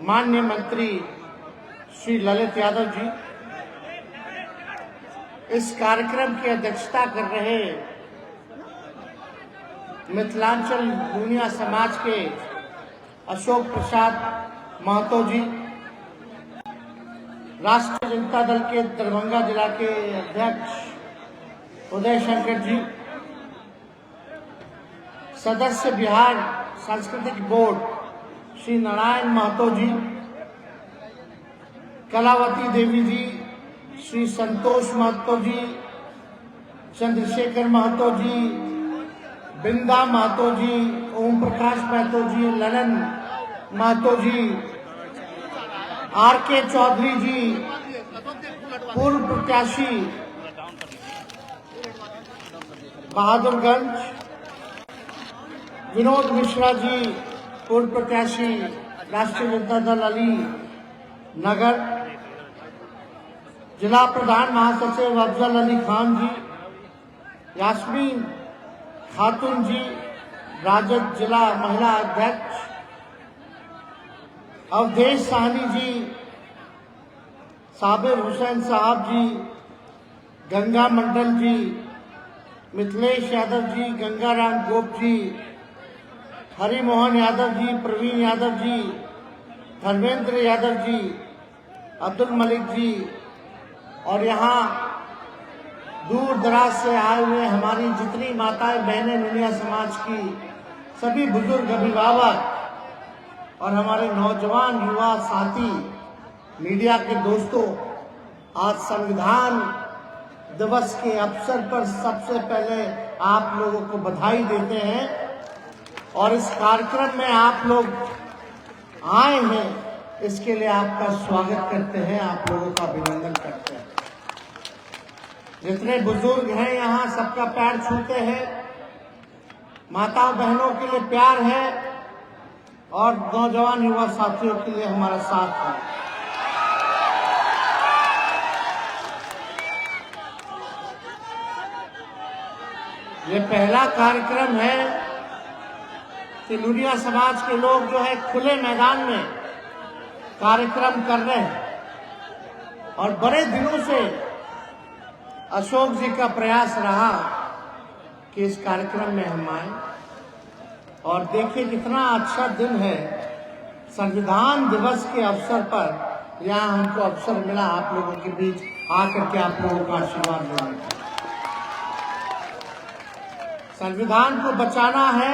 माननीय मंत्री श्री ललित यादव जी, इस कार्यक्रम की अध्यक्षता कर रहे मिथिलांचल दुनिया समाज के अशोक प्रसाद महतो जी, राष्ट्रीय जनता दल के दरभंगा जिला के अध्यक्ष उदय शंकर जी, सदस्य बिहार सांस्कृतिक बोर्ड श्री नारायण महतो जी, कलावती देवी जी, श्री संतोष महतो जी, चंद्रशेखर महतो जी, बिंदा महतो जी, ओम प्रकाश महतो जी, ललन महतो जी, आर.के. चौधरी जी, पूर्व प्रत्याशी बहादुरगंज, विनोद मिश्रा जी, पूर्व प्रत्याशी राष्ट्रीय जनता दल अली नगर, जिला प्रधान महासचिव अफजल अली खान जी, यास्मीन खातून जी, राजद जिला महिला अध्यक्ष अवधेश साहनी जी, साबिर हुसैन साहब जी, गंगा मंडल जी, मिथिलेश यादव जी, गंगाराम गोप जी, हरि मोहन यादव जी, प्रवीण यादव जी, धर्मेंद्र यादव जी, अब्दुल मलिक जी, और यहाँ दूर दराज से आए हुए हमारी जितनी माताएं बहनें नुनिया समाज की, सभी बुजुर्ग अभिभावक और हमारे नौजवान युवा साथी, मीडिया के दोस्तों, आज संविधान दिवस के अवसर पर सबसे पहले आप लोगों को बधाई देते हैं और इस कार्यक्रम में आप लोग आए हैं, इसके लिए आपका स्वागत करते हैं, आप लोगों का अभिनंदन करते हैं। जितने बुजुर्ग हैं यहाँ सबका पैर छूते हैं, माताओं बहनों के लिए प्यार है और नौजवान युवा साथियों के लिए हमारा साथ है। ये पहला कार्यक्रम है कि नुनिया समाज के लोग जो है खुले मैदान में कार्यक्रम कर रहे हैं और बड़े दिनों से अशोक जी का प्रयास रहा कि इस कार्यक्रम में हम आए और देखिए कितना अच्छा दिन है, संविधान दिवस के अवसर पर यहाँ हमको अवसर मिला आप लोगों के बीच आकर के आप लोगों का आशीर्वाद लेने का। संविधान को बचाना है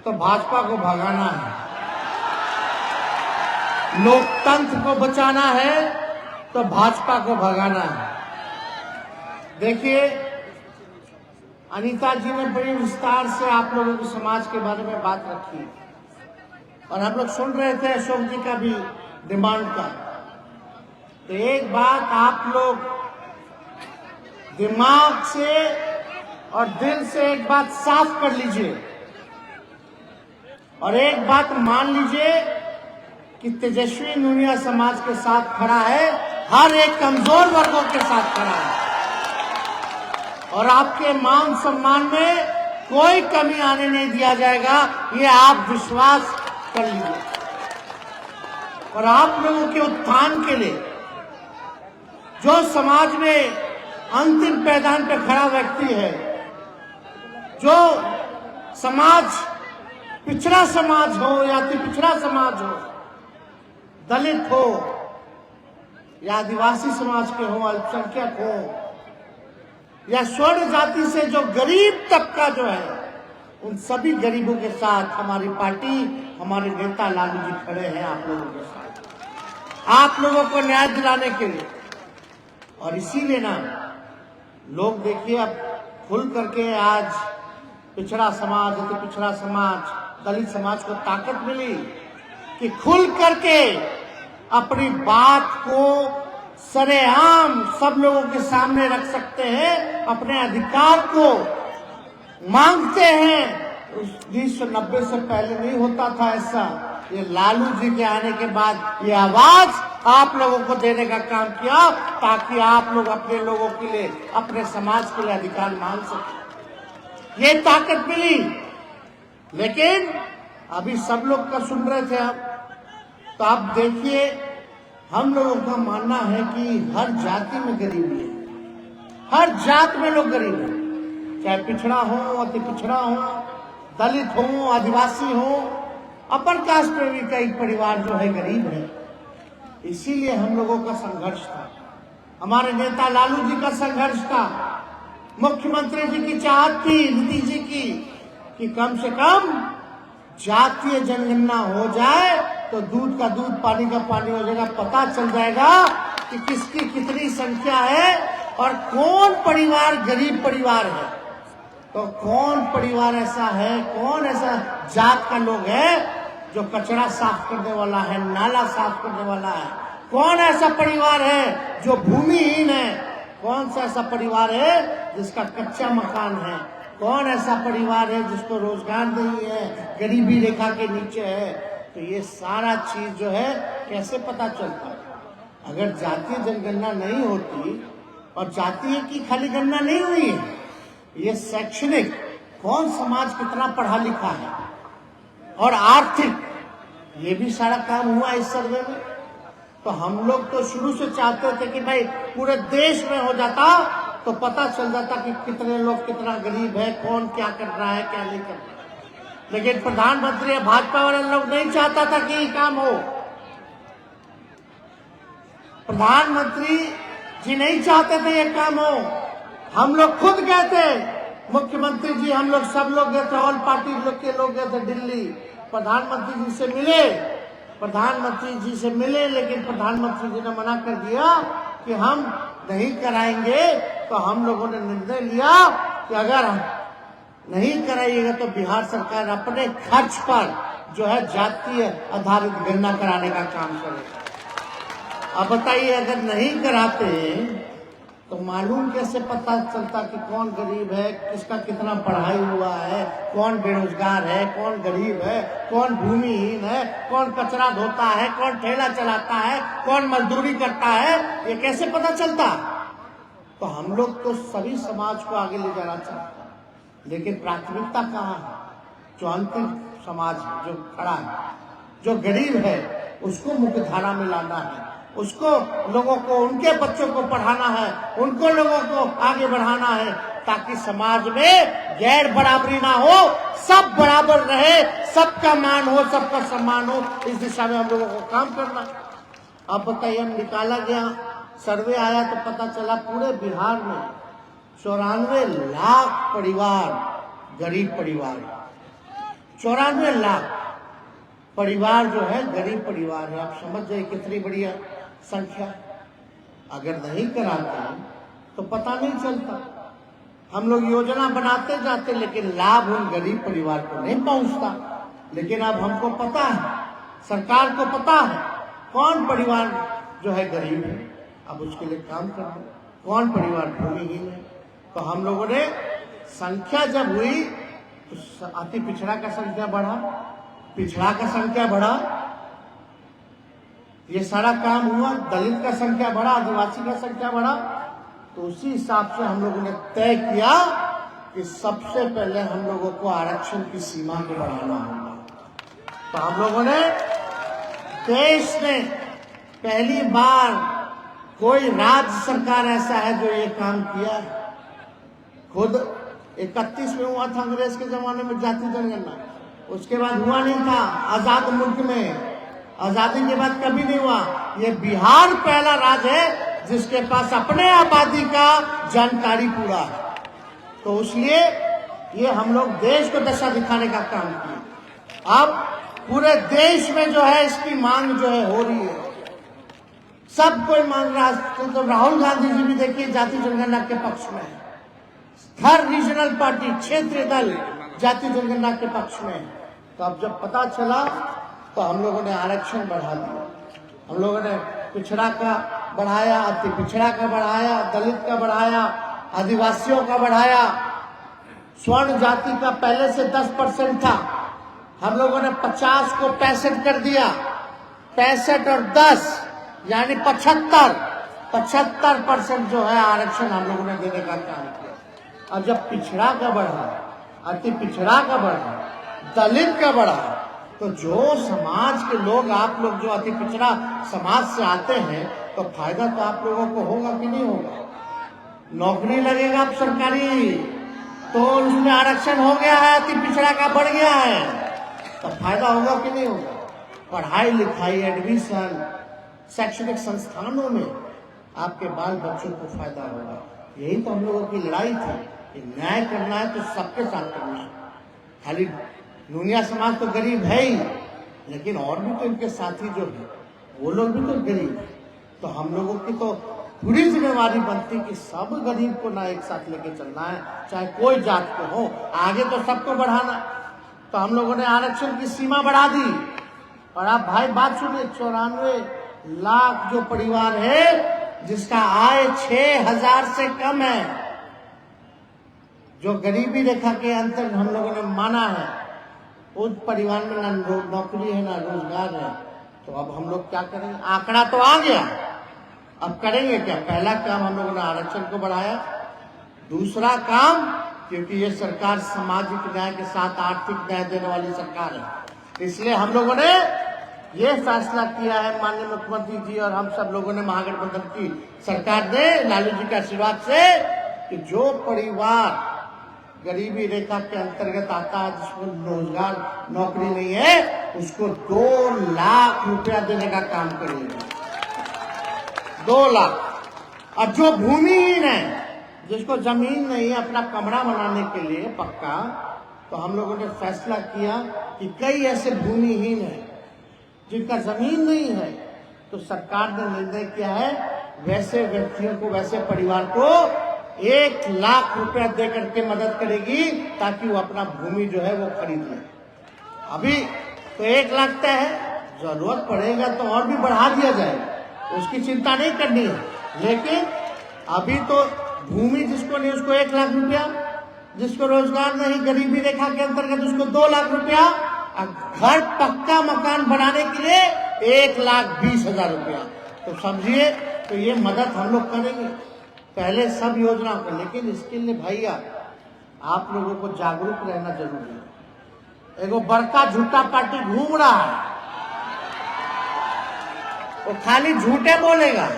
तो भाजपा को भगाना है, लोकतंत्र को बचाना है तो भाजपा को भगाना है। देखिए अनीता जी ने बड़ी विस्तार से आप लोगों के समाज के बारे में बात रखी और हम लोग सुन रहे थे अशोक जी का भी डिमांड का। तो एक बात आप लोग दिमाग से और दिल से एक बात साफ कर लीजिए और एक बात मान लीजिए कि तेजस्वी नुनिया समाज के साथ खड़ा है, हर एक कमजोर वर्गों के साथ खड़ा है और आपके मान सम्मान में कोई कमी आने नहीं दिया जाएगा, ये आप विश्वास कर लीजिए। और आप लोगों के उत्थान के लिए जो समाज में अंतिम पैदान पर खड़ा व्यक्ति है, जो समाज पिछड़ा समाज हो या अति पिछड़ा समाज हो, दलित हो या आदिवासी समाज के हो, अल्पसंख्यक हो या स्वर्ण जाति से जो गरीब तबका जो है, उन सभी गरीबों के साथ हमारी पार्टी, हमारे नेता लालू जी खड़े हैं आप लोगों के साथ, आप लोगों को न्याय दिलाने के लिए। और इसीलिए ना लोग देखिए अब खुल करके आज पिछड़ा समाज, अति पिछड़ा समाज, दलित समाज को ताकत मिली कि खुल करके अपनी बात को सरेआम सब लोगों के सामने रख सकते हैं, अपने अधिकार को मांगते हैं। 1990 से पहले नहीं होता था ऐसा, ये लालू जी के आने के बाद ये आवाज आप लोगों को देने का काम किया ताकि आप लोग अपने लोगों के लिए, अपने समाज के लिए अधिकार मांग सकें। ये ताकत मिली। लेकिन अभी सब लोग का सुन रहे थे आप तो आप देखिए, हम लोगों का मानना है कि हर जाति में गरीबी है, हर जात में लोग गरीब हैं, चाहे पिछड़ा हो, अति पिछड़ा हो, दलित हो, आदिवासी हो, अपर कास्ट में भी कई परिवार जो है गरीब है। इसीलिए हम लोगों का संघर्ष था, हमारे नेता लालू जी का संघर्ष था, मुख्यमंत्री जी की चाहत थी, नीतीश जी की, कि कम से कम जातीय जनगणना हो जाए तो दूध का दूध, पानी का पानी हो जाएगा, पता चल जाएगा कि किसकी कितनी संख्या है और कौन परिवार गरीब परिवार है। तो कौन परिवार ऐसा है, कौन ऐसा जात का लोग है जो कचरा साफ करने वाला है, नाला साफ करने वाला है, कौन ऐसा परिवार है जो भूमिहीन है, कौन सा ऐसा परिवार है जिसका कच्चा मकान है, कौन ऐसा परिवार है जिसको रोजगार नहीं है, गरीबी रेखा के नीचे है। तो ये सारा चीज जो है कैसे पता चलता है? अगर जातीय जनगणना नहीं होती, और जातीय की खाली गणना नहीं हुई है, ये शैक्षणिक, कौन समाज कितना पढ़ा लिखा है, और आर्थिक, ये भी सारा काम हुआ इस सर्वे में। तो हम लोग तो शुरू से चाहते थे कि भाई पूरे देश में हो जाता तो पता चल जाता कि कितने लोग कितना गरीब है, कौन क्या कर रहा है, क्या नहीं कर रहा है। लेकिन प्रधानमंत्री भाजपा वाले लोग नहीं चाहता था कि ये काम हो। प्रधानमंत्री जी नहीं चाहते थे ये काम हो। हम लोग खुद गए थे, मुख्यमंत्री जी, हम लोग सब लोग गए थे, ऑल पार्टी लोग के लोग गए थे दिल्ली, प्रधानमंत्री जी से मिले, प्रधानमंत्री जी से मिले, लेकिन प्रधानमंत्री जी ने मना कर दिया कि हम नहीं कराएंगे। तो हम लोगों ने निर्णय लिया कि अगर नहीं कराइएगा तो बिहार सरकार अपने खर्च पर जो है जातीय आधारित गणना कराने का काम करेगा। अब बताइए, अगर नहीं कराते तो मालूम कैसे पता चलता कि कौन गरीब है, किसका कितना पढ़ाई हुआ है, कौन बेरोजगार है, कौन गरीब है, कौन भूमिहीन है, कौन कचरा धोता है, कौन ठेला चलाता है, कौन मजदूरी करता है, ये कैसे पता चलता? तो हम लोग तो सभी समाज को आगे ले जाना चाहते हैं, लेकिन प्राथमिकता कहाँ है? जो अंतिम समाज है, जो खड़ा है, जो गरीब है, उसको मुख्य धारा में लाना है, उसको लोगों को, उनके बच्चों को पढ़ाना है, उनको लोगों को आगे बढ़ाना है, ताकि समाज में गैर बराबरी ना हो, सब बराबर रहे, सबका मान हो, सबका सम्मान हो। इस दिशा में हम लोगों को काम करना। अब बताइए, हम निकाला गया, सर्वे आया तो पता चला पूरे बिहार में 94 लाख परिवार गरीब परिवार, 94 लाख परिवार जो है गरीब परिवार है। आप समझ जाइए कितनी बड़ी संख्या। अगर नहीं कराते तो पता नहीं चलता, हम लोग योजना बनाते जाते, लेकिन लाभ उन गरीब परिवार को नहीं पहुंचता। लेकिन अब हमको पता है, सरकार को पता है कौन परिवार जो है गरीब है, अब उसके लिए काम करना, कौन परिवार भूमिहीन है। तो हम लोगों ने संख्या जब हुई तो अति पिछड़ा का संख्या बढ़ा, पिछड़ा का संख्या बढ़ा, ये सारा काम हुआ, दलित का संख्या बढ़ा, आदिवासी का संख्या बढ़ा। तो उसी हिसाब से हम लोगों ने तय किया कि सबसे पहले हम लोगों को आरक्षण की सीमा को बढ़ाना होगा। तो हम लोगों ने, देश में पहली बार कोई राज्य सरकार ऐसा है जो ये काम किया है। खुद 31 में हुआ था अंग्रेज के जमाने में जाति जनगणना, उसके बाद हुआ नहीं था आजाद मुल्क में, आजादी के बाद कभी नहीं हुआ। ये बिहार पहला राज्य है जिसके पास अपने आबादी का जानकारी पूरा है। तो इसलिए ये हम लोग देश को दशा दिखाने का काम किया। अब पूरे देश में जो है इसकी मांग जो है हो रही है, सब कोई मांग रहा है। तो राहुल गांधी जी भी देखिए जाति जनगणना के पक्ष में है, हर रीजनल पार्टी, क्षेत्रीय दल जाति जनगणना के पक्ष में है। तो अब जब पता चला तो हम लोगों ने आरक्षण बढ़ा दिया, हम लोगों ने पिछड़ा का बढ़ाया, अति पिछड़ा का बढ़ाया, दलित का बढ़ाया, आदिवासियों का बढ़ाया, स्वर्ण जाति का पहले से 10% था, हम लोगों ने 50 को 65 कर दिया, 65 और 10 यानी 75% जो है आरक्षण हम लोगों ने देने का काम किया। और जब पिछड़ा का बढ़ा, अति पिछड़ा का बढ़ा, दलित का बढ़ा, तो जो समाज के लोग, आप लोग जो अति पिछड़ा समाज से आते हैं, तो फायदा तो आप लोगों को होगा कि नहीं होगा? नौकरी लगेगा आप सरकारी, तो उसमें आरक्षण हो गया है, अति पिछड़ा का बढ़ गया है, तो फायदा होगा कि नहीं होगा? पढ़ाई लिखाई, एडमिशन, शैक्षणिक संस्थानों में आपके बाल बच्चों को फायदा होगा। यही तो हम लोगों की लड़ाई थी कि न्याय करना है तो सबके साथ करना है। खाली दुनिया समाज तो गरीब है ही, लेकिन और भी तो इनके साथी जो है वो लोग भी तो गरीब है। तो हम लोगों की तो पूरी जिम्मेवारी बनती कि सब गरीब को ना एक साथ लेके चलना है, चाहे कोई जात को हो, आगे तो सबको बढ़ाना। तो हम लोगों ने आरक्षण की सीमा बढ़ा दी। और आप भाई बात सुनिए, 94 लाख जो परिवार है जिसका आय 6,000 से कम है, जो गरीबी रेखा के अंतर हम लोगों ने माना है, उस परिवार में ना नौकरी है ना रोजगार है। तो अब हम लोग क्या करेंगे? आंकड़ा तो आ गया, अब करेंगे क्या? पहला काम हम लोगों ने आरक्षण को बढ़ाया। दूसरा काम, क्योंकि ये सरकार सामाजिक न्याय के साथ आर्थिक न्याय देने वाली सरकार है, इसलिए हम लोगों ने ये फैसला किया है, माननीय मुख्यमंत्री जी और हम सब लोगों ने, महागठबंधन की सरकार ने लालू जी के आशीर्वाद से, कि जो परिवार गरीबी रेखा के अंतर्गत आता है, जिसको रोजगार नौकरी नहीं है, उसको 2 लाख रुपया देने का काम करेंगे। 2 लाख। और जो भूमिहीन है, जिसको जमीन नहीं है अपना कमरा बनाने के लिए पक्का, तो हम लोगों ने फैसला किया कि कई ऐसे भूमिहीन हैं जिनका जमीन नहीं है, तो सरकार ने निर्णय किया है वैसे व्यक्तियों को, वैसे परिवार को 1 लाख रुपया दे करके मदद करेगी, ताकि वो अपना भूमि जो है वो खरीद ले। अभी तो 1 लाख तय है, जरूरत पड़ेगा तो और भी बढ़ा दिया जाएगा, उसकी चिंता नहीं करनी है। लेकिन अभी तो भूमि जिसको नहीं उसको 1 लाख रुपया, जिसको रोजगार नहीं, गरीबी रेखा के अंतर्गत, उसको 2 लाख रुपया, घर पक्का मकान बनाने के लिए 1,20,000 रुपया। तो समझिए, तो ये मदद हम लोग करेंगे पहले सब योजना को। लेकिन इसके लिए भैया आप लोगों को जागरूक रहना जरूरी है। एगो बड़का झूठा पार्टी घूम रहा है, वो खाली झूठे बोलेगा,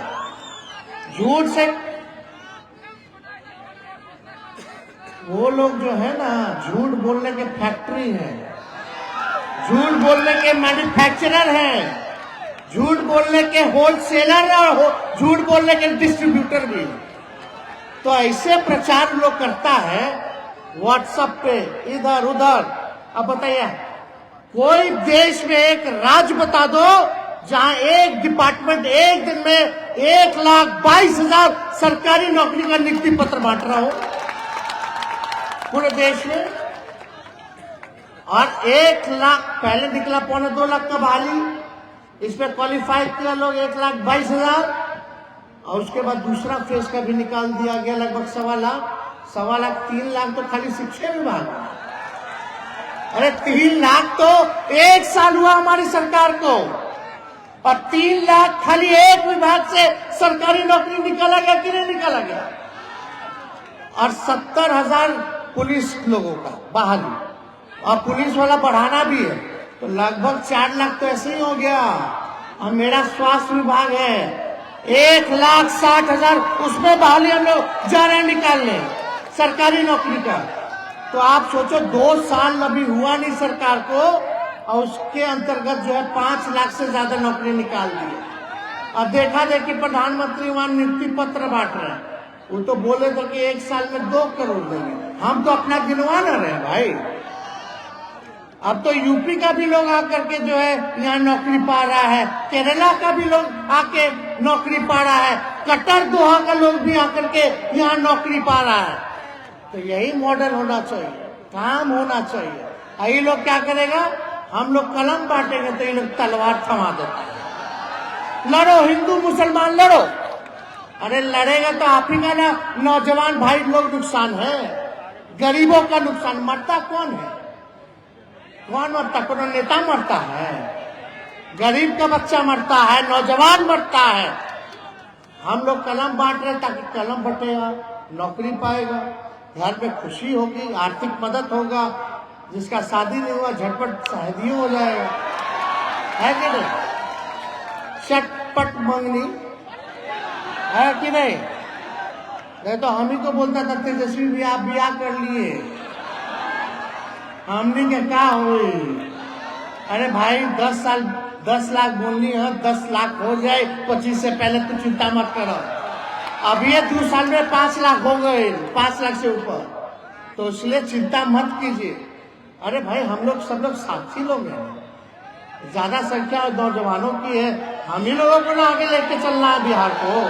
झूठ से वो लोग जो है ना, झूठ बोलने के फैक्ट्री है, झूठ बोलने के मैन्युफैक्चरर हैं, झूठ बोलने के होलसेलर और झूठ बोलने के डिस्ट्रीब्यूटर भी। तो ऐसे प्रचार लोग करता है व्हाट्सएप पे, इधर उधर। अब बताइए, कोई देश में एक राज्य बता दो जहां एक डिपार्टमेंट एक दिन में 1,22,000 सरकारी नौकरी का नियुक्ति पत्र बांट रहा हो पूरे देश में। और 1 लाख पहले निकला, 2.25 लाख का बहाली, इस पे क्वालिफाई किया लोग 1,22,000, और उसके बाद दूसरा फेज का भी निकाल दिया गया लगभग 1.25 लाख, 3 लाख तो खाली शिक्षा विभाग। अरे 3 लाख तो 1 साल हुआ हमारी सरकार को, और 3 लाख खाली एक विभाग से सरकारी नौकरी निकाला गया कि नहीं निकाला गया? और 70,000 पुलिस लोगों का बहाली, और पुलिस वाला बढ़ाना भी है, तो लगभग 4 लाख तो ऐसे ही हो गया। और मेरा स्वास्थ्य विभाग है 1,60,000, उसमें बहाली हम लोग जा रहे हैं निकालने सरकारी नौकरी का। तो आप सोचो, 2 साल अभी हुआ नहीं सरकार को, और उसके अंतर्गत जो है 5 लाख से ज्यादा नौकरी निकाल दी। अब देखा देखी प्रधानमंत्री वहां नियुक्ति पत्र बांट रहे हैं, वो तो बोले थे कि 1 साल में 2 करोड़ देंगे। हम तो अपना गिनवा न रहे भाई। अब तो यूपी का भी लोग आकर के जो है यहाँ नौकरी पा रहा है, केरला का भी लोग आके नौकरी पा रहा है, कतर दोहा का लोग भी आकर के यहाँ नौकरी पा रहा है। तो यही मॉडल होना चाहिए, काम होना चाहिए। ये लोग क्या करेगा, हम लोग कलम बांटेंगे तो ये लोग तलवार थमा देते हैं। लड़ो हिंदू मुसलमान लड़ो। अरे लड़ेगा तो आप ही का ना नौजवान भाई लोग नुकसान है, गरीबों का नुकसान। मरता कौन है? कौन मरता? कौन नेता मरता है? गरीब का बच्चा मरता है, नौजवान मरता है। हम लोग कलम बांट रहे ताकि कलम बटेगा, नौकरी पाएगा, घर में खुशी होगी, आर्थिक मदद होगा, जिसका शादी नहीं हुआ झटपट शादी हो जाएगा, है कि नहीं? चटपट मंगनी, है कि नहीं? नहीं तो हम ही को बोलता था तेजस्वी भी आप ब्याह कर लिए, हमने क्या हुई? अरे भाई 10 लाख बोलनी है, 10 लाख हो जाए 25 से पहले तो चिंता मत करो। अब ये 2 साल में 5 लाख हो गए, 5 लाख से ऊपर, तो इसलिए चिंता मत कीजिए। अरे भाई हम लोग सब लोग साथी लोग हैं, ज्यादा संख्या नौजवानों की है, हम ही लोगों को ना आगे लेके चलना है बिहार को।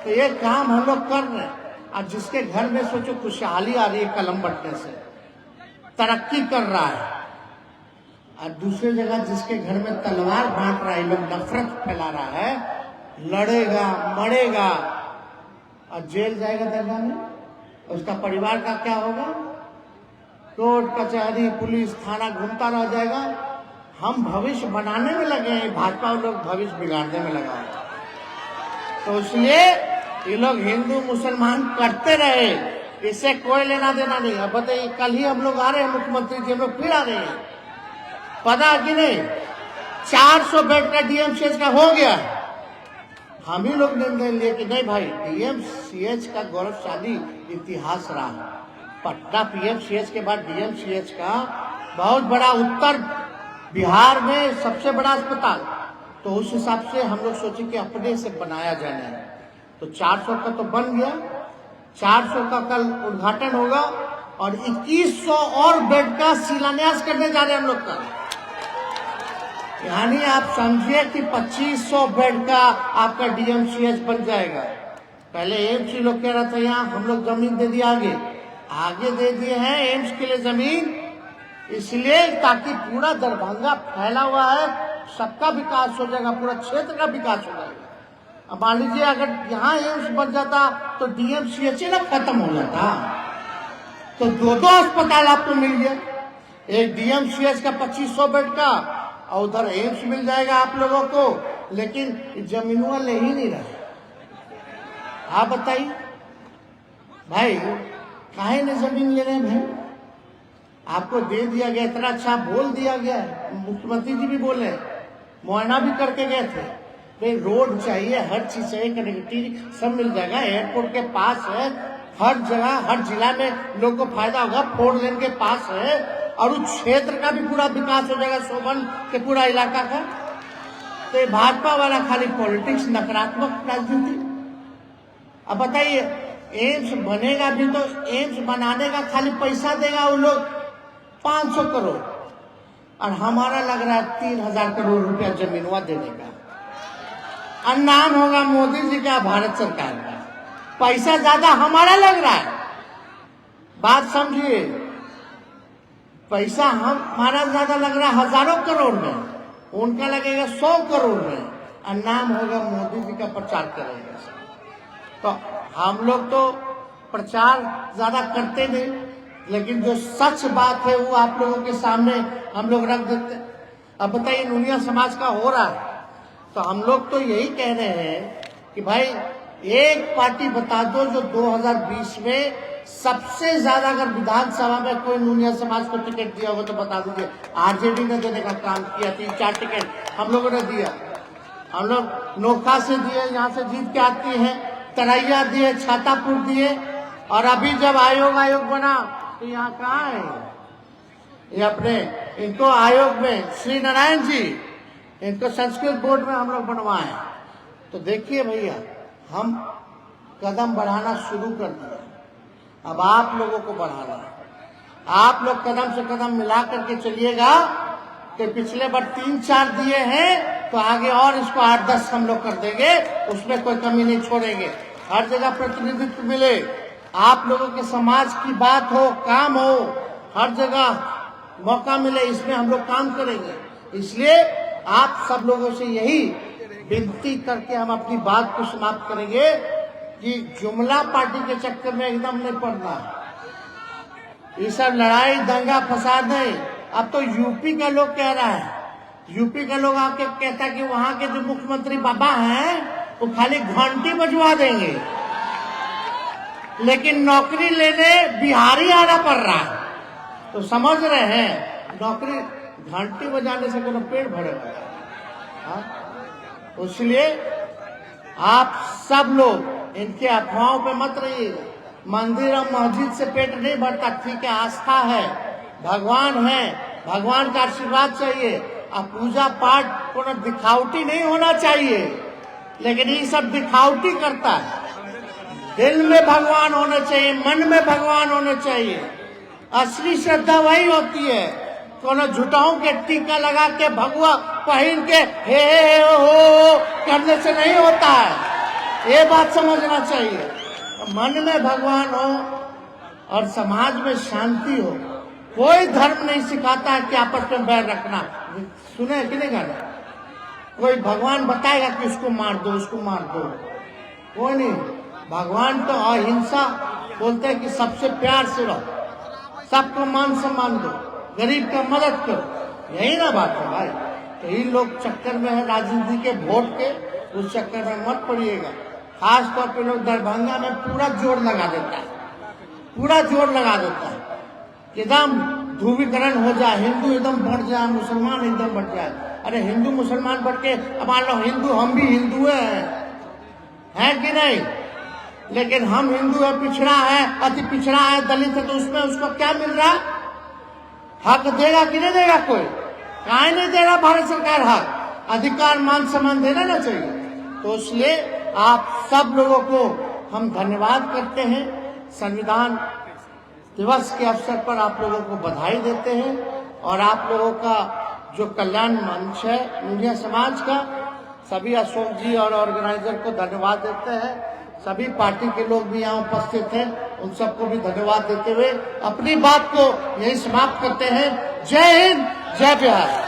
तो ये काम हम लोग कर रहे हैं। और जिसके घर में सोचो खुशहाली आ रही है कलम बटने से, तरक्की कर रहा है, और दूसरी जगह जिसके घर में तलवार बांट रहा है, लोग नफरत फैला रहा है, लड़ेगा मरेगा और जेल जाएगा दरगाह में, उसका परिवार का क्या होगा? कोर्ट कचहरी पुलिस थाना घूमता रह जाएगा। हम भविष्य बनाने में लगे हैं, भाजपा लोग भविष्य बिगाड़ने में लगा है। तो इसलिए ये लोग हिंदू मुसलमान करते रहे, इससे कोई लेना देना नहीं। अब बताइए, कल ही हम लोग आ रहे हैं, मुख्यमंत्री जी हम लोग फिर आ रहे हैं, पता कि नहीं? 400 बेड का डीएमसीएच का हो गया। हम ही लोग निर्णय लिए कि नहीं भाई, डीएमसीएच का गौरवशाली इतिहास रहा। पटना पीएमसीएच के बाद डीएमसीएच का बहुत बड़ा, उत्तर बिहार में सबसे बड़ा अस्पताल, तो उस हिसाब से हम लोग सोचे कि अपने से बनाया जाना है। तो 400 का तो बन गया, 400 का कल उद्घाटन होगा और 2100 और बेड का शिलान्यास करने जा रहे हैं हम लोग कल। यानी आप समझिए कि 2500 बेड का आपका डीएमसीएच बन जाएगा। पहले एम्स ही लोग कह रहा था, यहाँ हम लोग जमीन दे दिया, आगे दे दिए हैं एम्स के लिए जमीन, इसलिए ताकि पूरा दरभंगा फैला हुआ है, सबका विकास हो जाएगा, पूरा क्षेत्र का विकास हो जाएगा। अब मान लीजिए अगर यहाँ एम्स बन जाता तो डीएमसीएच ना खत्म हो जाता, तो 2 अस्पताल आपको मिल गया, एक डीएमसीएच का 2500 बेड का और उधर एम्स मिल जाएगा आप लोगों को। लेकिन जमीनों ले ही नहीं रहा। आप बताइए भाई, काहे ने जमीन ले रहे हैं भाई? आपको दे दिया गया, इतना अच्छा बोल दिया गया, मुख्यमंत्री जी भी बोले, मुआयना भी करके गए थे, भाई रोड चाहिए, हर चीज चाहिए, कनेक्टिविटी सब मिल जाएगा, एयरपोर्ट के पास है, हर जगह हर जिला में लोगों को फायदा होगा, 4 लेन के पास है, और उस क्षेत्र का भी पूरा विकास हो जाएगा, शोभन के पूरा इलाका का। तो ये भाजपा वाला खाली पॉलिटिक्स, नकारात्मक राजनीति। अब बताइए, एम्स बनेगा भी तो एम्स बनाने का खाली पैसा देगा वो लोग 500 करोड़, और हमारा लग रहा है 3000 करोड़ रुपया जमीनवा देने का, और नाम होगा मोदी जी का, भारत सरकार का। पैसा ज्यादा हमारा लग रहा है, बात समझिए, पैसा हमारा ज्यादा लग रहा है हजारों करोड़ में, उनका लगेगा 100 करोड़ में, और नाम होगा मोदी जी का, प्रचार करेगा। तो हम लोग तो प्रचार ज्यादा करते नहीं, लेकिन जो सच बात है वो आप लोगों के सामने हम लोग रख देते। अब बताइए, नूनिया समाज का हो रहा है, तो हम लोग तो यही कह रहे हैं कि भाई एक पार्टी बता दो जो 2020 में सबसे ज्यादा, अगर विधानसभा में कोई नूनिया समाज को टिकट दिया होगा तो बता दीजिए। आरजेडी ने देने का काम किया, 3-4 टिकट हम लोगों ने दिया। हम लोग नोखा से दिए, यहाँ से जीत के आती है, तरैया दिए, छातापुर दिए, और अभी जब आयोग बना तो यहाँ कहाँ है ये अपने, इनको आयोग में श्री नारायण जी, इनको संस्कृत बोर्ड में हम लोग बनवाए। तो देखिए भैया, हम कदम बढ़ाना शुरू कर दिया, अब आप लोगों को बढ़ाना है। आप लोग कदम से कदम मिला करके चलिएगा, तो पिछले बार 3-4 दिए हैं, तो आगे और इसको 8-10 हम लोग कर देंगे, उसमें कोई कमी नहीं छोड़ेंगे। हर जगह प्रतिनिधित्व मिले, आप लोगों के समाज की बात हो, काम हो, हर जगह मौका मिले, इसमें हम लोग काम करेंगे। इसलिए आप सब लोगों से यही विनती करके हम अपनी बात को समाप्त करेंगे कि जुमला पार्टी के चक्कर में एकदम नहीं पड़ना, ये सब लड़ाई दंगा फसाद नहीं। अब तो यूपी का लोग कह रहा है, यूपी का लोग आके कहता है कि वहां के जो मुख्यमंत्री बाबा हैं वो खाली घंटी बजवा देंगे, लेकिन नौकरी लेने बिहारी आना पड़ रहा है। तो समझ रहे हैं नौकरी घंटी बजाने से कोनो पेट भरेगा। हाँ? इसलिए आप सब लोग इनके अफवाहों पे मत रहिए। मंदिर और मस्जिद से पेट नहीं भरता, ठीक है, आस्था है, भगवान है, भगवान का आशीर्वाद चाहिए। अब पूजा पाठ को दिखावटी नहीं होना चाहिए, लेकिन ये सब दिखावटी करता है। दिल में भगवान होने चाहिए, मन में भगवान होने चाहिए। असली श्रद्धा वही होती है। कोनो झूठाओं के टीका लगा के भगवा पहन के हे हो करने से नहीं होता है, ये बात समझना चाहिए। मन में भगवान हो और समाज में शांति हो। कोई धर्म नहीं सिखाता है कि आपस में बैर रखना। सुने कि नहीं गाना? कोई भगवान बताएगा कि उसको मार दो, उसको मार दो, कोई नहीं। भगवान तो अहिंसा बोलते हैं कि सबसे प्यार से रहो, सबको मान सम्मान दो, गरीब का मदद करो, यही ना बात है भाई। तो इन लोग चक्कर में है राजनीति के, वोट के, उस चक्कर में मत पड़िएगा। खास तौर पे लोग दरभंगा में पूरा जोर लगा देता है, पूरा जोर लगा देता है कि एकदम ध्रुवीकरण हो जाए, हिंदू एकदम बढ़ जाए, मुसलमान एकदम बढ़ जाए। अरे हिंदू मुसलमान बढ़ के अब मान लो हिंदू, हम भी हिंदू हैं कि नहीं? लेकिन हम हिंदू है, पिछड़ा है, अति पिछड़ा है, दलित है, तो उसमें उसको क्या मिल रहा? हक देगा कि नहीं देगा? कोई काहे नहीं दे रहा भारत सरकार हक, अधिकार, मान सम्मान देना ना चाहिए। तो इसलिए आप सब लोगों को हम धन्यवाद करते हैं। संविधान दिवस के अवसर पर आप लोगों को बधाई देते हैं और आप लोगों का जो कल्याण मंच है इंडिया समाज का, सभी अशोक जी और ऑर्गेनाइजर को धन्यवाद देते हैं। सभी पार्टी के लोग भी यहाँ उपस्थित हैं, उन सबको भी धन्यवाद देते हुए अपनी बात को यही समाप्त करते हैं। जय हिंद, जय बिहार।